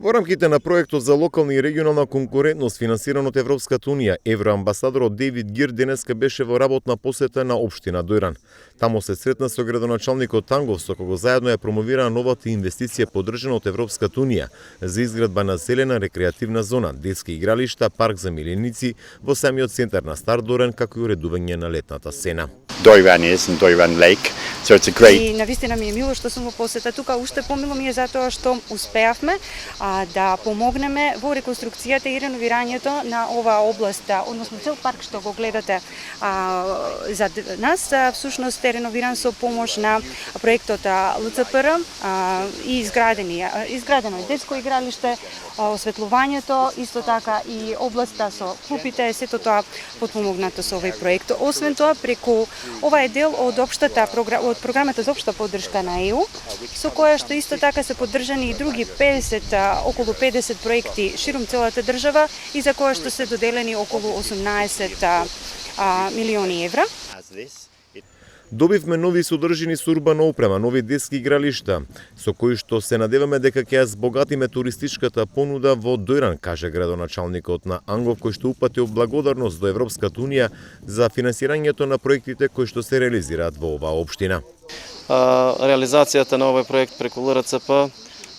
Во рамките на проектот за локална и регионална конкурентност финансиран од Европската унија, евроамбасадорот Дейвид Гир денеска беше во работна посета на општина Дојран. Таму се сретна со градоначалникот Тангов, со кого заедно ја промовира новата инвестиција поддржана од Европската унија за изградба на зелена рекреативна зона, детски игралишта, парк за миленици во самиот центар на Стар Дојран, како и уредување на летната сцена. Doiran is and Doiran Lake, so it's a great. И навистина ми е мило што сум во посета тука, уште помило ми е затоа што успеавме да помогнеме во реконструкцијата и реновирањето на оваа област, односно цел парк што го гледате за нас, всушност е реновиран со помош на проектот ЛЦПР и изградено е детско игралиште, осветлувањето, исто така и областа со клупите, сето тоа потпомогнато со овој проект. Освен тоа, преку ова е дел од од програмата за општа поддршка на ЕУ, со која што исто така се поддржани и други околу 50 проекти ширум целата држава и за која што се доделени околу 18 милиони евра. Добивме нови содржини со урбана опрема, нови детски игралишта, со кои што се надеваме дека ќе ја збогатиме туристичката понуда во Дојран, каже градоначалникот на Ангов, кој што упатил благодарност до Европската унија за финансирањето на проектите кои што се реализираат во оваа општина. Реализацијата на овој проект преку ЛРЦП,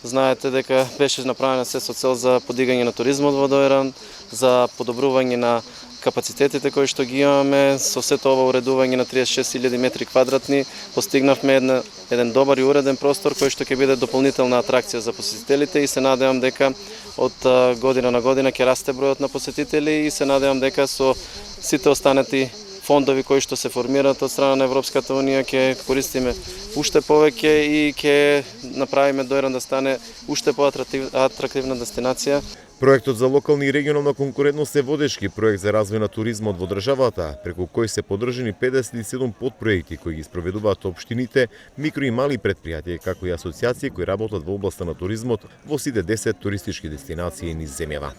знаете дека беше направена се со цел за подигање на туризмот во Дојран, за подобрување на капацитетите кои што ги имаме, со сето ова уредување на 36.000 метри квадратни, постигнавме еден добар и уреден простор кој што ќе биде дополнителна атракција за посетителите и се надевам дека од година на година ќе расте бројот на посетители и се надевам дека со сите останати фондови кои што се формираат од страна на Европската унија ќе користиме уште повеќе и ќе направиме Дојран да стане уште поатрактивна дестинација. Проектот за локална и регионална конкурентност е водечки проект за развој на туризмот во државата, преку кој се поддржани 57 подпроекти кои ги спроведуваат општините, микро и мали претпријатија, како и асоциации кои работат во областа на туризмот во сите 10 туристички дестинации низ земјава.